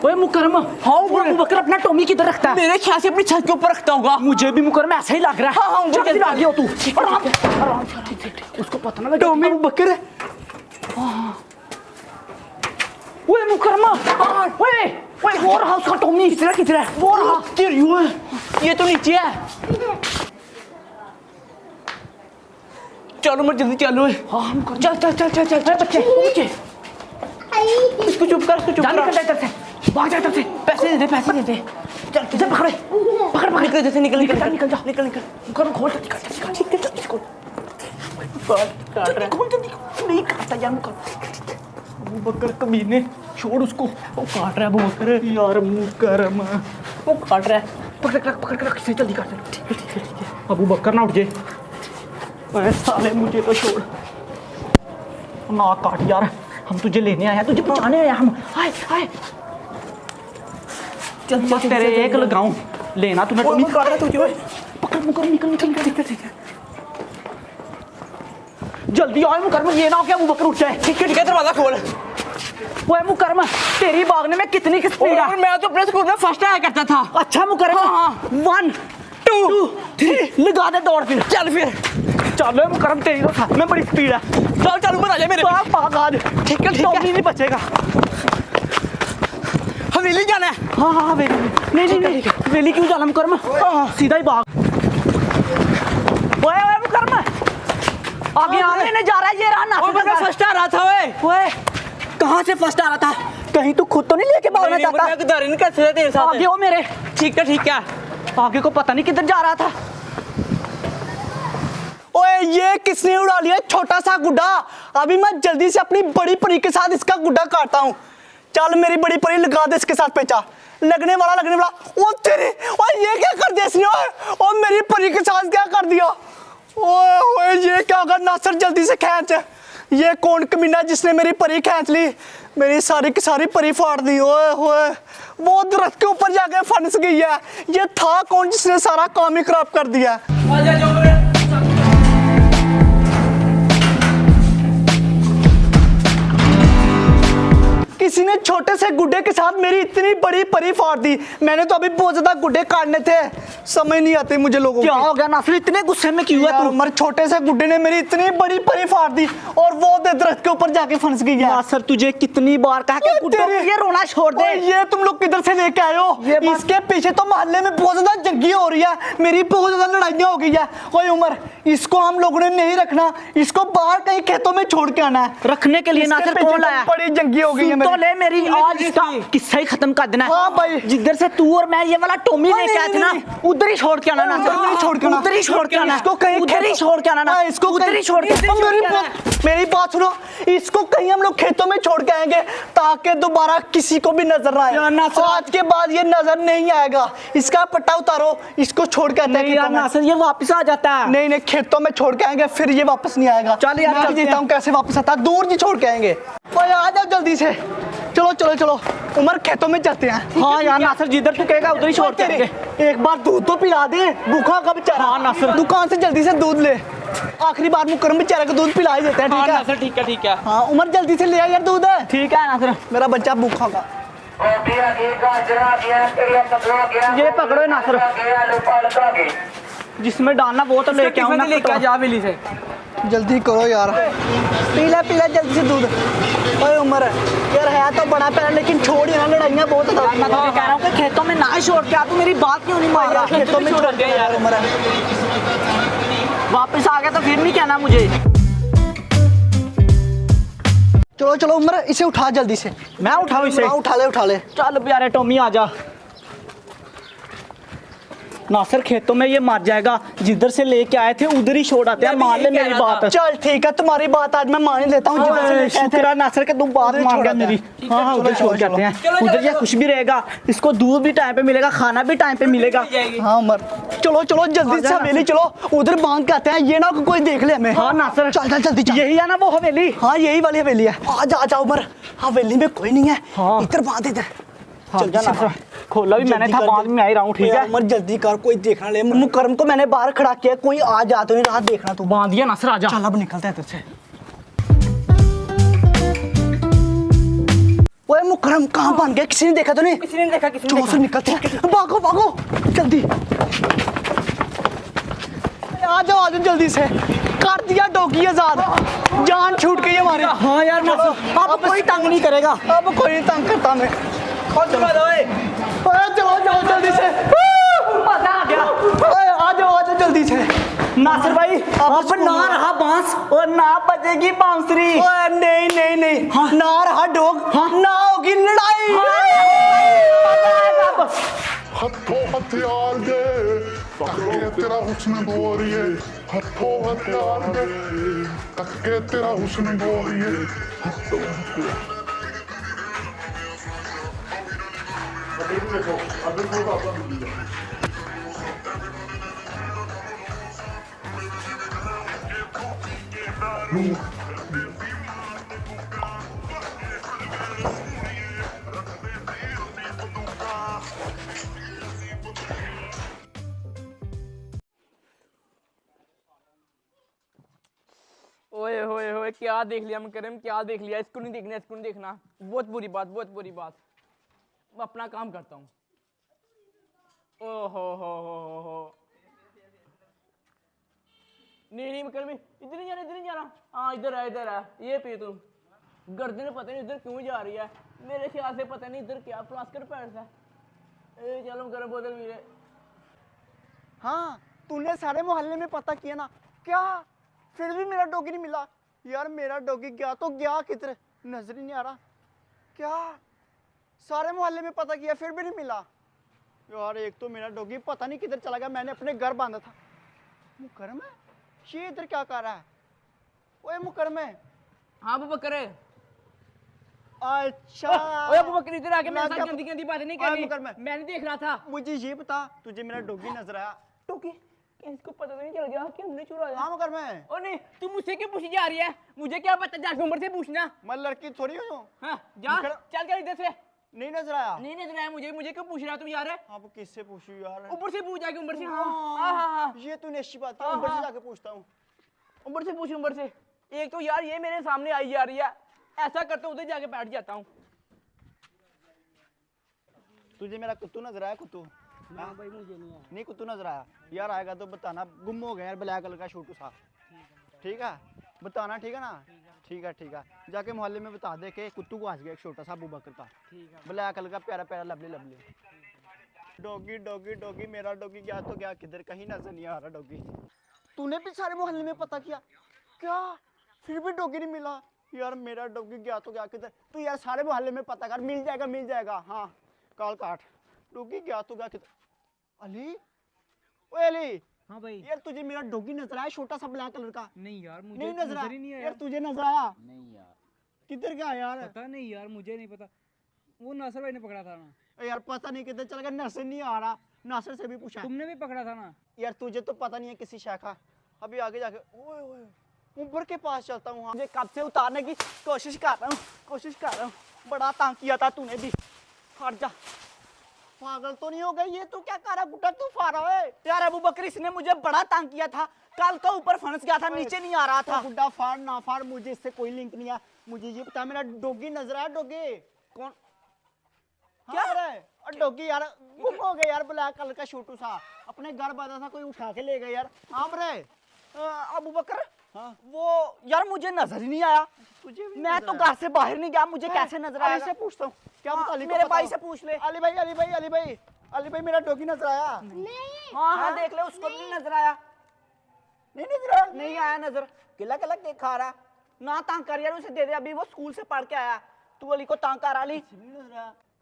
ओए मुकरम, हाँ वो अबू बकर अपना टॉमी किधर रखता है? मेरे ख्याल से अपनी छत के ऊपर रखता होगा। मुझे भी मुकरम ऐसा ही लग रहा है। हाँ, जल्दी आगे हो तू। आराम से, ठीक। उसको पता ना लगे टॉमी अबू बकर है। ओए मुकरम, ओए वो रहा उसका टॉमी। किधर है? वो रहा। ये तो नीचे है। चलो मैं जल्दी चलो। हाँ चल बच्चे। इसको चुप कर, भाग जा इधर से। पैसे दे दे। चल पकड़ निकल जैसे निकल जा। मुकरम खोल निकल। ठीक है इसको खोल जल्दी। नहीं काटता यार मुकरम। अबू बकर कमीने, छोड़ उसको, वो काट रहा है अबू बकर। यार मुकरम वो काट रहा है। पकड़ से जल्दी काट। ठीक है अबू बकर ना उठ जाए। साले मुझे तो छोड़ ना काट यार, हम तुझे लेने आए हैं, तुझे बचाने आए हैं हम। आए चल तेरे एक लगाऊं, लेना तुम्हें तो नहीं काट रहा तुझे। पकड़ मुकरम, निकल। ठीक है जल्दी आओ मुकरम, ये ना हो क्या अबू बकर उठ जाए। ठीक है दरवाजा खोल। ओए मुकरम, तेरी भागने में कितनी स्पीड है? मैं तो अपने स्कूल में फर्स्ट आया करता था। अच्छा मुकरम, हाँ। 1 2 3 लगा दे दौड़ फिर। चलो मुकरम, तेरी तो साथ में बड़ी स्पीड है। चल ऊपर आ जा मेरे। आज ठीक है टॉमी नहीं बचेगा। हवेली जाना है। हाँ हवेली। नहीं हवेली क्यों जाना मुकरम? सीधा ही भाग। ओए मुकरम, आगे आने जा रहा है ये रहा ना। मैं फर्स्ट आ रहा था। ओए कहाँ से फर्स्ट आ रहा था? कहीं तू खुद तो नहीं लेके भागना चाहता? नहीं कर सकते तेरे साथ। आगे हो मेरे। ठीक है। आगे को पता नहीं किधर जा रहा था। ओए ये किसने उड़ा लिया छोटा सा गुड्डा? अभी मैं जल्दी से अपनी बड़ी परी के साथ इसका गुड्डा काटता हूँ। चल मेरी बड़ी परी लगा दे इसके साथ पेचा। लगने वाला। ओ तेरे, ओए ये क्या कर दिया इसने? ओए मेरी परी के साथ क्या कर दिया? ओए ये क्या कर? नासर जल्दी से खींच। ये कौन कमीना जिसने मेरी परी खींच ली? मेरी सारी की सारी परी फाड़ दी। ओए वो दरख्त के ऊपर जाके फंस गई है। ये था कौन जिसने सारा काम ही खराब कर दिया? किसी ने छोटे से गुड्डे के साथ मेरी इतनी बड़ी परी फाड़ दी। मैंने तो अभी बहुत ज्यादा गुड्डे काटने थे, समझ नहीं आते मुझे लोगों क्या हो गया नासिर, इतने गुस्से में क्यों है तू? मर छोटे से गुड्डे ने मेरी इतनी बड़ी परी फाड़ दी और वो दरख्त के ऊपर जाके फंस गई है। नासिर तुझे कितनी बार कहा कि गुड्डों को ये रोना छोड़ दे। ये तुम लोग किधर से लेके आए हो? इसके पीछे तो मोहल्ले में बहुत ज्यादा जंगी हो रही है, मेरी बहुत ज्यादा लड़ाइयां हो गई है। ओए उमर, इसको हम लोगों ने नहीं रखना, इसको बाहर कहीं खेतों में छोड़ के आना है। रखने के लिए नासिर कौन लाया? बड़ी जंगी हो गई है तो ले मेरी आज इसका किस्सा ही खत्म कर देना। हाँ भाई, जिधर से तू और मैं ये वाला टॉमी लेके आए थे ना, उधर ही छोड़ के आना ना। उधर ही छोड़ के आना, उधर ही छोड़ के आना। इसको कहीं उधर ही छोड़ के आना ना। इसको उधर ही छोड़ के। मेरी बात सुनो, इसको कहीं हम लोग खेतों में छोड़ के आएंगे ताकि दोबारा किसी को भी नजर ना आए। आज के बाद ये नजर नहीं आएगा। इसका पट्टा उतारो, इसको छोड़ के आते हैं। नासिर ये वापस आ जाता है। नहीं खेतों में छोड़ के आएंगे, फिर ये वापस नहीं आएगा। चल यार, मैं जीता हूँ, कैसे वापस आता? दूर जी छोड़ के आएंगे। ओए आ जाओ जल्दी से, चलो उमर खेतों में चलते हैं। हाँ यार नासिर, जिधर तू कहेगा उधर ही छोड़ के आएंगे। एक बार दूध तो पिला दे, भूखा का बेचारा। हाँ नासिर, दुकान से जल्दी से दूध ले। आखिरी बार मुकरम बेचारे को दूध पिला ही देते हैं। हाँ नासिर, ठीक है। हाँ उमर जल्दी से ले आ यार दूध। ठीक है नासिर, मेरा बच्चा भूखा का। ये पकड़ो नासिर, जिसमें डालना वो तो लेके आऊँ ना। लेके जा बिल्ली से, जल्दी करो यार। पीला जल्दी से दूध। ओए उमर यार है तो बड़ा पैर, लेकिन छोड़ ही ना, लड़ाइयाँ बहुत मैं तो कह रहा हूँ कि खेतों में ना छोड़ के आ। तू मेरी बात क्यों नहीं मान रहा? खेतों में छोड़ दे यार उमर। वापस आ गया तो फिर नहीं कहना मुझे। चलो उमर, इसे उठा जल्दी से। मैं उठाऊं इसे? उठा ले। चल प्यारे टॉमी आ जा। नासिर खेतों में ये मर जाएगा, जिधर से लेके आए थे उधर ही छोड़ आते हैं। मान ले मेरी बात। चल ठीक है, तुम्हारी बात आज मैं मान ही लेता हूँ। शुक्र है नासिर के तुम बात मान गया मेरी। हाँ उधर छोड़ के आते हैं, उधर ये कुछ भी रहेगा, इसको दूध भी टाइम पे मिलेगा, खाना भी टाइम पे मिलेगा। हाँ उमर चलो जल्दी से हवेली चलो, उधर बांध के आते हैं, ये ना कोई देख ले हमें। हाँ नासिर चल जल्दी। यही है ना वो हवेली? हाँ यही वाली हवेली है। आ जा उमर, हवेली में कोई नहीं है। हाँ इधर बांध इधर। चल जा, खोला भी मैंने था, बाद में आई रहा हूँ। ठीक है उमर जल्दी कर, कोई देखना ले। मुकरम को मैंने बाहर खड़ा किया, कोई आ जा तो नहीं रहा, देखना तू। बांध दिया नासिर, आ जा। चल अब निकलते हैं इधर से। ओए मुकरम कहाँ बन गया? किसी ने देखा तो नहीं? किसी ने देखा, किसी ने चलो से निकलते हैं, भागो भागो जल्दी। आ जाओ जल्दी से, कर दिया डॉगी आजाद, जान छूट गई हमारे। हाँ यार नासिर, अब कोई तंग नहीं करेगा, अब कोई नहीं तंग करता मैं। चलो जाओ जल्दी से, मजा आ गया। आ जाओ जल्दी से। नासिर भाई अब ना रहा बांस और ना बजेगी बांसुरी। ओए नहीं नहीं नहीं, हाँ। ना रहा डॉग, हाँ। ना होगी लड़ाई। हथों हथियार दे तक तेरा हुस्न गोरिए, हथों हथियार दे तक तेरा हुस्न गोरिए, हथों हथियार। ओए होए होए क्या देख लिया मुकरम, क्या देख लिया। इसको नहीं देखना, इसको नहीं देखना। बहुत बुरी बात, बहुत बुरी बात। मैं अपना काम करता हूँ। ओ हो नहीं नहीं मुकरम, इधर नहीं जाना, इधर नहीं जाना। हाँ इधर है, इधर है। ये पी तुम। गर्दन पता नहीं इधर क्यों जा रही है, मेरे ख्याल से पता नहीं इधर क्या प्लास्टर पैर है। चलो मुकरम बोतल पी ले। हाँ तूने सारे मोहल्ले में पता किया ना, क्या फिर भी मेरा डॉगी नहीं मिला? यार मेरा डॉगी गया तो गया किधर, नजर ही नहीं आ रहा। क्या सारे मोहल्ले में पता किया फिर भी नहीं मिला? यार एक तो मेरा डॉगी पता नहीं किधर चला गया, मैंने अपने घर बांधा था। मुकरम है ये इधर क्या कर रहा है? ओए मुकरम है। हाँ अबू बकर। अच्छा ओए अबू बकर इधर आके मेरे मैं साथ क्या- गंदी गंदी बातें नहीं ओए करनी। मुकरम है। मैं नहीं देख रहा था। मुझे ये बता, तुझे मेरा डॉगी नजर आया? टोकी इसको पता तो नहीं चल गया कि हमने चुराया। हाँ मुकरम है। ओ नहीं तू मुझसे क्यों पूछी जा रही है? मुझे क्या पता, जाके उम्र से पूछना। मैं लड़की थोड़ी हूँ। हाँ जा चल कर इधर से। नहीं नजर आया? नहीं नजर आया मुझे, मुझे क्यों पूछ रहा तुम यार? अब किससे पूछूं यार? ऊपर से पूछ, जाके ऊपर से। हाँ ये तूने अच्छी बात की, हाँ, ऊपर से हाँ। जाके पूछता हूँ। ऊपर से पूछ, ऊपर से। एक तो यार ये मेरे सामने आई जा रही है, ऐसा करते उधर जाके बैठ जाता हूँ। तुझे मेरा कुत्तू नजर आया? कुत्तू भाई मुझे नहीं आया। नहीं कुत्तू नजर आया? यार आएगा तो बताना, गुम हो गया यार ब्लैक कलर का छोटू सा। ठीक है बताना, ठीक है ना? ठीक है जाके मोहल्ले में बता दे कि कुत्तू को आज गया एक छोटा सा अबू बकर का, ब्लैक कलर का प्यारा प्यारा lovely lovely. Doggy doggy doggy, मेरा डॉगी गया तो गया किधर, कहीं नजर नहीं आ रहा डॉगी। तूने भी सारे मोहल्ले में पता किया क्या, फिर भी डॉगी नहीं मिला? यार मेरा डॉगी गया तो गया किधर? तू यार सारे मोहल्ले में पता कर, मिल जाएगा मिल जाएगा। हाँ काल काट, डॉगी गया तो गया किधर? अली, ओए अली। हाँ भाई। यार तुझे मेरा डॉगी नजर आया छोटा सा ब्लैक कलर का? नहीं यार मुझे नहीं नजर ही नहीं आया आया। यार? तुझे नजर आया? नहीं यार किधर गया यार? पता नहीं यार, मुझे नहीं पता। वो नासिर भाई ने पकड़ा था ना। यार पता नहीं किधर चला गया, नासिर नहीं आ रहा। नासिर से भी पूछा तुमने भी पकड़ा था ना। यार, तुझे तो पता नहीं है किसी शाखा। अभी आगे जाके ओए ओए ऊपर के पास चलता हूँ। मुझे कब से उतारने की कोशिश कर रहा हूँ, बड़ा तंग किया था तूने भी। हट जा, पागल तो नहीं हो गई ये? तू क्या कर रहा बुड्ढा, तू फारा है यार? अबू बकर इसने मुझे बड़ा तंग किया था, कल का ऊपर फंस गया था, नीचे नहीं आ रहा था। बुड्ढा फाड़ ना फाड़, मुझे इससे कोई लिंक नहीं है। मुझे ये बता, मेरा डॉगी नजर आया? डॉगी कौन? क्या रे डॉगी यार गुम हो गया यार, ब्लैक कलर का छोटू सा, अपने घर बांधा था, कोई उठा के ले गया यार। हाँ रे अबू बकर। हाँ वो यार मुझे नजर ही नहीं आया। तुझे मैं तो घर से बाहर नहीं गया, मुझे कैसे नजर आया? अली से पूछता हूँ, क्या पता? अली मेरे भाई से पूछ ले। अली भाई मेरा डॉगी नजर आया? नहीं। हाँ देख ले, उसको भी नहीं नजर आया। नहीं नजर आया? नहीं आया नजर। किला किला देख खा रहा ना, तंग कर यार, उसे दे दे, अभी वो स्कूल से पढ़ के आया। तू अली को तंग कर अली।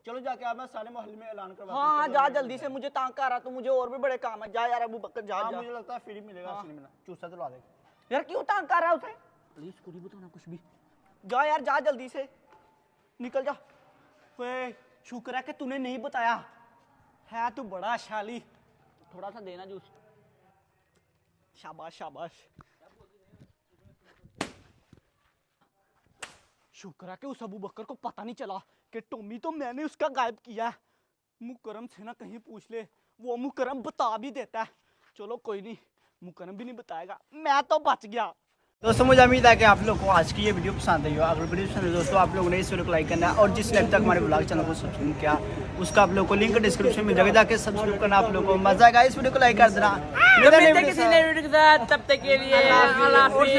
चलो जाके अब मैं सारे मोहल्ले में ऐलान करवा। हाँ जा जल्दी से, मुझे तंग कर रहा, तो मुझे और भी बड़े काम है। जा यार अबू बकर जा। मुझे लगता है फ्री मिलेगा, असली में चूसा तो ला दे यार। क्यों तंग कर रहा है उसे? प्लीज कुछ बताना कुछ भी। जा यार जा जल्दी से, निकल जा। ओए शुक्र है कि तूने नहीं बताया, है तू बड़ा शाली। थोड़ा सा देना जूस। शाबाश शाबाश। शुक्र है कि उस अबू बकर को पता नहीं चला कि टॉमी तो मैंने उसका गायब किया है। मुकरम से ना कहीं पूछ ले, वो मुकरम बता भी देता है। चलो कोई नहीं, मुकरम भी नहीं बताएगा, मैं तो बच गया। दोस्तों मुझे उम्मीद है कि आप लोग को आज की ये वीडियो पसंद आई हो। अगर वीडियो पसंद है दोस्तों आप लोगों ने इस वीडियो को लाइक करना है, और जिसने अभी तक हमारे ब्लॉग चैनल को सब्सक्राइब किया उसका आप लोग को लिंक डिस्क्रिप्शन में जगह जाके सब्सक्राइब करना। आप लोग को मजा आएगा, इस वीडियो को लाइक कर देना। किसी नए वीडियो के साथ, तब तक के लिए अल्लाह हाफिज़।